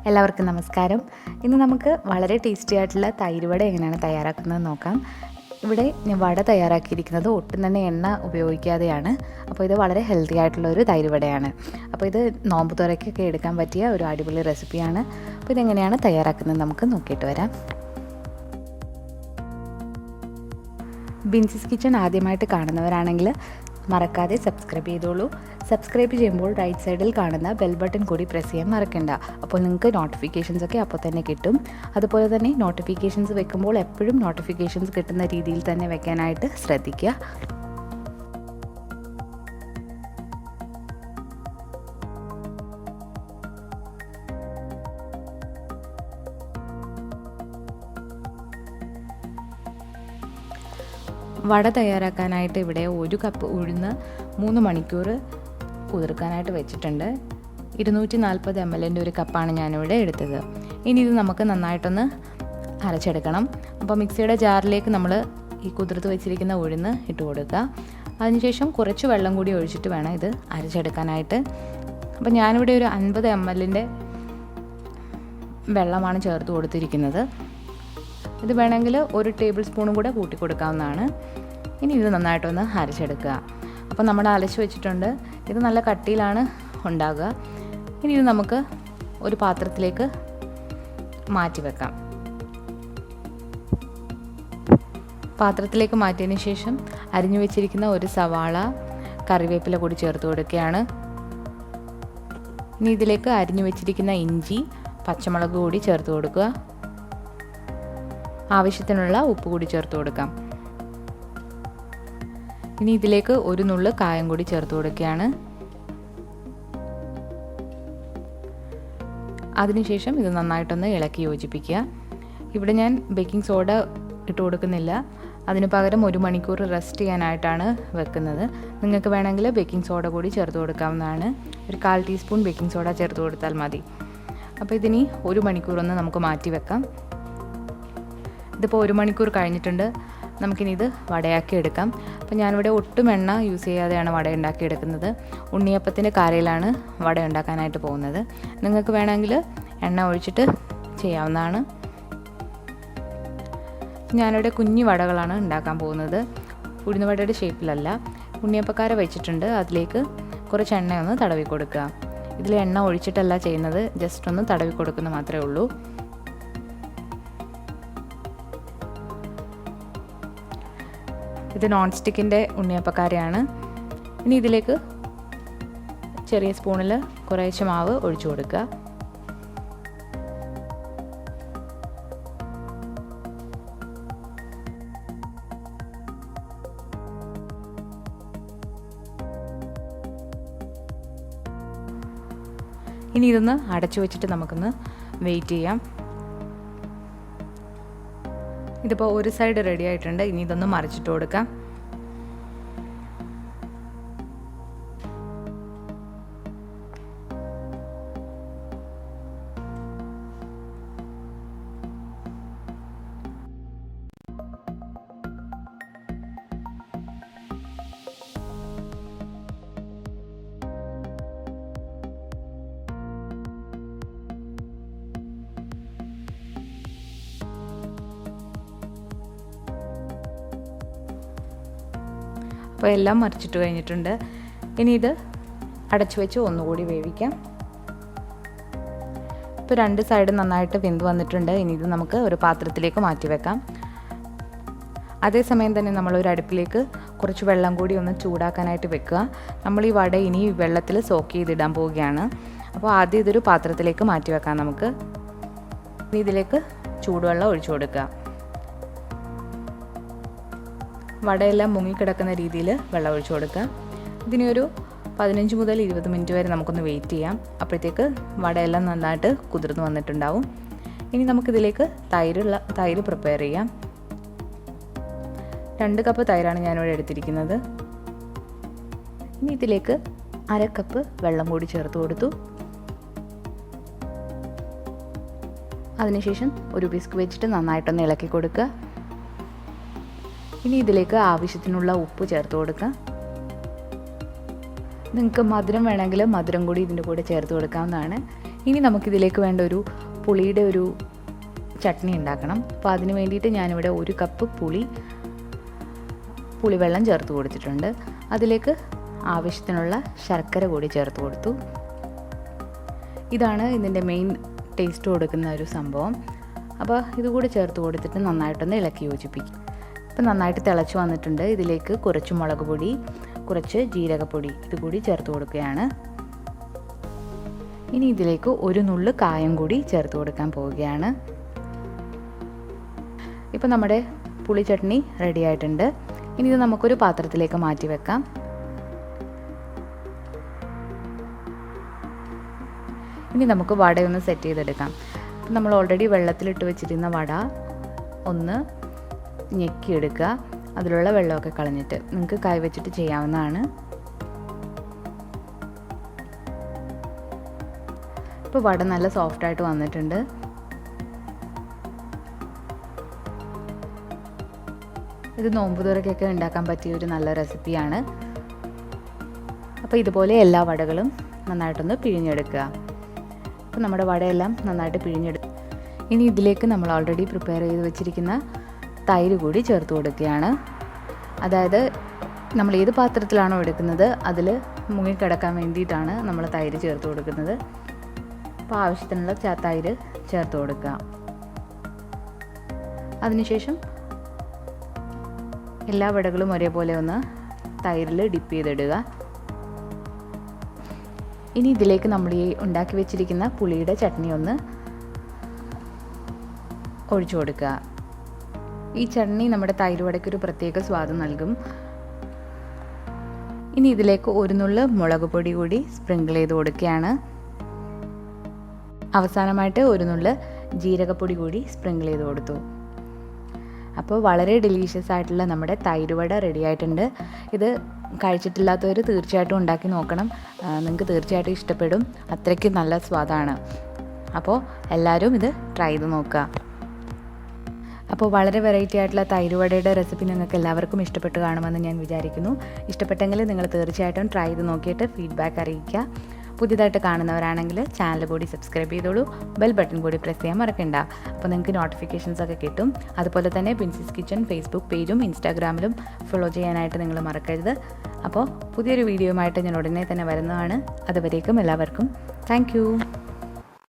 എല്ലാവർക്കും നമസ്കാരം. ഇന്ന് നമുക്ക് വളരെ ടേസ്റ്റി ആയിട്ടുള്ള തൈര് വട എങ്ങനെയാണ് തയ്യാറാക്കുന്നത് നോക്കാം. ഇവിടെ ഞാൻ വട തയ്യാറാക്കിയിരിക്കുന്നത് ഒട്ടും തന്നെ എണ്ണ ഉപയോഗിക്കാതെയാണ്. അപ്പോൾ ഇത് വളരെ ഹെൽത്തി ആയിട്ടുള്ള ഒരു തൈര് വടയാണ്. അപ്പോൾ ഇത് നോമ്പ് തുറയ്ക്കൊക്കെ എടുക്കാൻ പറ്റിയ ഒരു അടിപൊളി റെസിപ്പിയാണ്. അപ്പോൾ ഇതെങ്ങനെയാണ് തയ്യാറാക്കുന്നത് നമുക്ക് നോക്കിയിട്ട് വരാം. ബിൻസിസ് കിച്ചൺ ആദ്യമായിട്ട് കാണുന്നവരാണെങ്കിൽ മറക്കാതെ സബ്സ്ക്രൈബ് ചെയ്തോളൂ. സബ്സ്ക്രൈബ് ചെയ്യുമ്പോൾ റൈറ്റ് സൈഡിൽ കാണുന്ന ബെൽ ബട്ടൺ കൂടി പ്രസ് ചെയ്യാൻ മറക്കണ്ട. അപ്പോൾ നിങ്ങൾക്ക് നോട്ടിഫിക്കേഷൻസ് ഒക്കെ അപ്പോൾ തന്നെ കിട്ടും. അതുപോലെ തന്നെ നോട്ടിഫിക്കേഷൻസ് വെക്കുമ്പോൾ എപ്പോഴും നോട്ടിഫിക്കേഷൻസ് കിട്ടുന്ന രീതിയിൽ തന്നെ വെക്കാനായിട്ട് ശ്രദ്ധിക്കുക. വട തയ്യാറാക്കാനായിട്ട് ഇവിടെ 1 കപ്പ് ഉഴുന്ന് 3 മണിക്കൂർ കുതിർക്കാനായിട്ട് വെച്ചിട്ടുണ്ട്. 240 ml ഒരു കപ്പാണ് ഞാനിവിടെ എടുത്തത്. ഇനി ഇത് നമുക്ക് നന്നായിട്ടൊന്ന് അരച്ചെടുക്കണം. അപ്പോൾ മിക്സിയുടെ ജാറിലേക്ക് നമ്മൾ ഈ കുതിർത്ത് വെച്ചിരിക്കുന്ന ഉഴുന്ന് ഇട്ട് കൊടുക്കുക. അതിനുശേഷം കുറച്ച് വെള്ളം കൂടി ഒഴിച്ചിട്ട് വേണം ഇത് അരച്ചെടുക്കാനായിട്ട്. അപ്പോൾ ഞാനിവിടെ ഒരു 50 ml വെള്ളമാണ് ചേർത്ത് കൊടുത്തിരിക്കുന്നത്. ഇത് വേണമെങ്കിൽ 1 ടേബിൾ സ്പൂണും കൂടെ കൂട്ടി കൊടുക്കാവുന്നതാണ്. ഇനി ഇത് നന്നായിട്ടൊന്ന് അരച്ചെടുക്കുക. അപ്പോൾ നമ്മൾ അരച്ച് വെച്ചിട്ടുണ്ട്. ഇത് നല്ല കട്ടിയിലാണ് ഉണ്ടാകുക. ഇനി ഇത് നമുക്ക് ഒരു പാത്രത്തിലേക്ക് മാറ്റി വെക്കാം. പാത്രത്തിലേക്ക് മാറ്റിയതിന് ശേഷം അരിഞ്ഞു വെച്ചിരിക്കുന്ന ഒരു സവാള, കറിവേപ്പില കൂടി ചേർത്ത് കൊടുക്കുകയാണ്. ഇനി ഇതിലേക്ക് അരിഞ്ഞു വെച്ചിരിക്കുന്ന ഇഞ്ചി, പച്ചമുളക് കൂടി ചേർത്ത് കൊടുക്കുക. ആവശ്യത്തിനുള്ള ഉപ്പ് കൂടി ചേർത്ത് കൊടുക്കാം. ഇനി ഇതിലേക്ക് ഒരു നുള്ള് കായം കൂടി ചേർത്ത് കൊടുക്കുകയാണ്. അതിനുശേഷം ഇത് നന്നായിട്ടൊന്ന് ഇളക്കി യോജിപ്പിക്കുക. ഇവിടെ ഞാൻ ബേക്കിംഗ് സോഡ ഇട്ട് കൊടുക്കുന്നില്ല. അതിന് പകരം 1 മണിക്കൂർ റെസ്റ്റ് ചെയ്യാനായിട്ടാണ് വെക്കുന്നത്. നിങ്ങൾക്ക് വേണമെങ്കിൽ ബേക്കിംഗ് സോഡ കൂടി ചേർത്ത് കൊടുക്കാവുന്നതാണ്. ഒരു 1/4 ടീസ്പൂൺ ബേക്കിംഗ് സോഡ ചേർത്ത് കൊടുത്താൽ മതി. അപ്പോൾ ഇതിനി 1 മണിക്കൂറൊന്ന് നമുക്ക് മാറ്റി വെക്കാം. ഇതിപ്പോൾ 1 മണിക്കൂർ കഴിഞ്ഞിട്ടുണ്ട്. നമുക്കിനി ഇത് വടയാക്കി എടുക്കാം. അപ്പോൾ ഞാനിവിടെ ഒട്ടും എണ്ണ യൂസ് ചെയ്യാതെയാണ് വട ഉണ്ടാക്കി എടുക്കുന്നത്. ഉണ്ണിയപ്പത്തിൻ്റെ കാരയിലാണ് വട ഉണ്ടാക്കാനായിട്ട് പോകുന്നത്. നിങ്ങൾക്ക് വേണമെങ്കിൽ എണ്ണ ഒഴിച്ചിട്ട് ചെയ്യാവുന്നതാണ്. ഞാനിവിടെ കുഞ്ഞു വടകളാണ് ഉണ്ടാക്കാൻ പോകുന്നത്. ഉഴുന്ന് വടയുടെ ഷേപ്പിലല്ല. ഉണ്ണിയപ്പക്കാര വെച്ചിട്ടുണ്ട്. അതിലേക്ക് കുറച്ച് എണ്ണ ഒന്ന് തടവി കൊടുക്കുക. ഇതിൽ എണ്ണ ഒഴിച്ചിട്ടല്ല ചെയ്യുന്നത്, ജസ്റ്റ് ഒന്ന് തടവി കൊടുക്കുന്നത് മാത്രമേ ഉള്ളൂ. ഇത് നോൺ സ്റ്റിക്കിൻ്റെ ഉണ്ണിയപ്പക്കാരയാണ്. ഇനി ഇതിലേക്ക് ചെറിയ സ്പൂണിൽ കുറേശ്ശെ മാവ് ഒഴിച്ചു കൊടുക്കുക. ഇനി ഇതൊന്ന് അടച്ചു വെച്ചിട്ട് നമുക്കൊന്ന് വെയിറ്റ് ചെയ്യാം. ഇതിപ്പോൾ ഒരു സൈഡ് റെഡി ആയിട്ടുണ്ട്. ഇനി ഇതൊന്ന് മറിച്ചിട്ട് കൊടുക്കാം. അപ്പോൾ എല്ലാം മറിച്ചിട്ട് കഴിഞ്ഞിട്ടുണ്ട്. ഇനി ഇത് അടച്ചു വെച്ച് ഒന്നുകൂടി വേവിക്കാം. ഇപ്പോൾ 2 സൈഡ് നന്നായിട്ട് വെന്ത് വന്നിട്ടുണ്ട്. ഇനി ഇത് നമുക്ക് ഒരു പാത്രത്തിലേക്ക് മാറ്റി വെക്കാം. അതേസമയം തന്നെ നമ്മളൊരു അടുപ്പിലേക്ക് കുറച്ച് വെള്ളം കൂടി ഒന്ന് ചൂടാക്കാനായിട്ട് വെക്കുക. നമ്മൾ ഈ വട ഇനി വെള്ളത്തിൽ സോക്ക് ചെയ്തിടാൻ പോവുകയാണ്. അപ്പോൾ ആദ്യം ഇതൊരു പാത്രത്തിലേക്ക് മാറ്റി വെക്കാം നമുക്ക്. ഇതിലേക്ക് ചൂടുവെള്ളം ഒഴിച്ചു കൊടുക്കുക. വടയെല്ലാം മുങ്ങിക്കിടക്കുന്ന രീതിയിൽ വെള്ളം ഒഴിച്ചു കൊടുക്കുക. ഇതിനെ ഒരു 15 മുതൽ 20 മിനിറ്റ് വരെ നമുക്കൊന്ന് വെയിറ്റ് ചെയ്യാം. അപ്പോഴത്തേക്ക് വടയെല്ലാം നന്നായിട്ട് കുതിർന്ന് വന്നിട്ടുണ്ടാവും. ഇനി നമുക്കിതിലേക്ക് തൈര് പ്രിപ്പയർ ചെയ്യാം. 2 കപ്പ് തൈരാണ് ഞാനിവിടെ എടുത്തിരിക്കുന്നത്. ഇനി ഇതിലേക്ക് 1/2 കപ്പ് വെള്ളം കൂടി ചേർത്ത് കൊടുത്തു. അതിനുശേഷം ഒരു വിസ്ക് വെച്ചിട്ട് നന്നായിട്ടൊന്ന് ഇളക്കി കൊടുക്കുക. ഇനി ഇതിലേക്ക് ആവശ്യത്തിനുള്ള ഉപ്പ് ചേർത്ത് കൊടുക്കുക. നിങ്ങൾക്ക് മധുരം വേണമെങ്കിൽ മധുരം കൂടി ഇതിൻ്റെ കൂടെ ചേർത്ത് കൊടുക്കാവുന്നതാണ്. ഇനി നമുക്കിതിലേക്ക് വേണ്ട ഒരു പുളിയുടെ ഒരു ചട്നി ഉണ്ടാക്കണം. അപ്പോൾ അതിന് വേണ്ടിയിട്ട് ഞാനിവിടെ 1 കപ്പ് പുളിവെള്ളം ചേർത്ത് കൊടുത്തിട്ടുണ്ട്. അതിലേക്ക് ആവശ്യത്തിനുള്ള ശർക്കര കൂടി ചേർത്ത് കൊടുത്തു. ഇതാണ് ഇതിൻ്റെ മെയിൻ ടേസ്റ്റ് കൊടുക്കുന്ന ഒരു സംഭവം. അപ്പോൾ ഇതുകൂടി ചേർത്ത് കൊടുത്തിട്ട് നന്നായിട്ടൊന്ന് ഇളക്കി യോജിപ്പിക്കും. ഇപ്പം നന്നായിട്ട് തിളച്ച് വന്നിട്ടുണ്ട്. ഇതിലേക്ക് കുറച്ച് മുളക് പൊടി, കുറച്ച് ജീരകപ്പൊടി ഇതുകൂടി ചേർത്ത് കൊടുക്കുകയാണ്. ഇനി ഇതിലേക്ക് ഒരു നുള്ള് കായം കൂടി ചേർത്ത് കൊടുക്കാൻ പോവുകയാണ്. ഇപ്പം നമ്മുടെ പുളി ചട്നി റെഡി ആയിട്ടുണ്ട്. ഇനി ഇത് നമുക്കൊരു പാത്രത്തിലേക്ക് മാറ്റി വെക്കാം. ഇനി നമുക്ക് വടയൊന്ന് സെറ്റ് ചെയ്തെടുക്കാം. അപ്പം നമ്മൾ ഓൾറെഡി വെള്ളത്തിലിട്ട് വെച്ചിരുന്ന വട ഒന്ന് ഞെക്കിയെടുക്കുക. അതിലുള്ള വെള്ളമൊക്കെ കളഞ്ഞിട്ട് നിങ്ങൾക്ക് കൈ വെച്ചിട്ട് ചെയ്യാവുന്നതാണ്. ഇപ്പോൾ വട നല്ല സോഫ്റ്റായിട്ട് വന്നിട്ടുണ്ട്. ഇത് നോമ്പ് തുറക്കൊക്കെ ഉണ്ടാക്കാൻ പറ്റിയ ഒരു നല്ല റെസിപ്പിയാണ്. അപ്പോൾ ഇതുപോലെ എല്ലാ വടകളും നന്നായിട്ടൊന്ന് പിഴിഞ്ഞെടുക്കുക. അപ്പോൾ നമ്മുടെ വടയെല്ലാം നന്നായിട്ട് പിഴിഞ്ഞെടുക്കുക. ഇനി ഇതിലേക്ക് നമ്മൾ ഓൾറെഡി പ്രിപ്പയർ ചെയ്ത് വെച്ചിരിക്കുന്ന തൈര് കൂടി ചേർത്ത് കൊടുക്കുകയാണ്. അതായത് നമ്മൾ ഏത് പാത്രത്തിലാണോ എടുക്കുന്നത് അതിൽ മുങ്ങിക്കിടക്കാൻ വേണ്ടിയിട്ടാണ് നമ്മൾ തൈര് ചേർത്ത് കൊടുക്കുന്നത്. അപ്പോൾ ആവശ്യത്തിനുള്ള തൈര് ചേർത്ത് കൊടുക്കുക. അതിനുശേഷം എല്ലാ വടകളും ഒരേപോലെ ഒന്ന് തൈരിൽ ഡിപ്പ് ചെയ്തിടുക. ഇനി ഇതിലേക്ക് നമ്മൾ ഈ ഉണ്ടാക്കി വെച്ചിരിക്കുന്ന പുളിയുടെ ചട്നി ഒന്ന് ഒഴിച്ചു കൊടുക്കുക. ഈ ചട്നി നമ്മുടെ തൈര് വടയ്ക്കൊരു പ്രത്യേക സ്വാദ് നൽകും. ഇനി ഇതിലേക്ക് ഒരു നുള്ള് മുളക് പൊടി കൂടി സ്പ്രിങ്കിൾ ചെയ്ത് കൊടുക്കുകയാണ്. അവസാനമായിട്ട് ഒരു നുള്ള് ജീരകപ്പൊടി കൂടി സ്പ്രിങ്കിൾ ചെയ്ത് കൊടുത്തു. അപ്പോൾ വളരെ ഡെലീഷ്യസ് ആയിട്ടുള്ള നമ്മുടെ തൈര് വട റെഡി ആയിട്ടുണ്ട്. ഇത് കഴിച്ചിട്ടില്ലാത്തവർ തീർച്ചയായിട്ടും ഉണ്ടാക്കി നോക്കണം. നിങ്ങൾക്ക് തീർച്ചയായിട്ടും ഇഷ്ടപ്പെടും. അത്രയ്ക്ക് നല്ല സ്വാദാണ്. അപ്പോൾ എല്ലാവരും ഇത് ട്രൈ ചെയ്ത് നോക്കുക. അപ്പോൾ വളരെ വെറൈറ്റി ആയിട്ടുള്ള തൈര് വടയുടെ റെസിപ്പി നിങ്ങൾക്ക് എല്ലാവർക്കും ഇഷ്ടപ്പെട്ട് കാണുമെന്ന് ഞാൻ വിചാരിക്കുന്നു. ഇഷ്ടപ്പെട്ടെങ്കിൽ നിങ്ങൾ തീർച്ചയായിട്ടും ട്രൈ ചെയ്ത് നോക്കിയിട്ട് ഫീഡ്ബാക്ക് അറിയിക്കുക. പുതിയതായിട്ട് കാണുന്നവരാണെങ്കിൽ ചാനൽ കൂടി സബ്സ്ക്രൈബ് ചെയ്തോളൂ. ബെൽ ബട്ടൺ കൂടി പ്രസ് ചെയ്യാൻ മറക്കണ്ട. അപ്പോൾ നിങ്ങൾക്ക് നോട്ടിഫിക്കേഷൻസ് ഒക്കെ കിട്ടും. അതുപോലെ തന്നെ ബിൻസീസ് കിച്ചൺ ഫേസ്ബുക്ക് പേജും ഇൻസ്റ്റാഗ്രാമിലും ഫോളോ ചെയ്യാനായിട്ട് നിങ്ങൾ മറക്കരുത്. അപ്പോൾ പുതിയൊരു വീഡിയോയുമായിട്ട് ഞാൻ ഉടനെ തന്നെ വരുന്നതാണ്. അതുവരേക്കും എല്ലാവർക്കും താങ്ക് യു.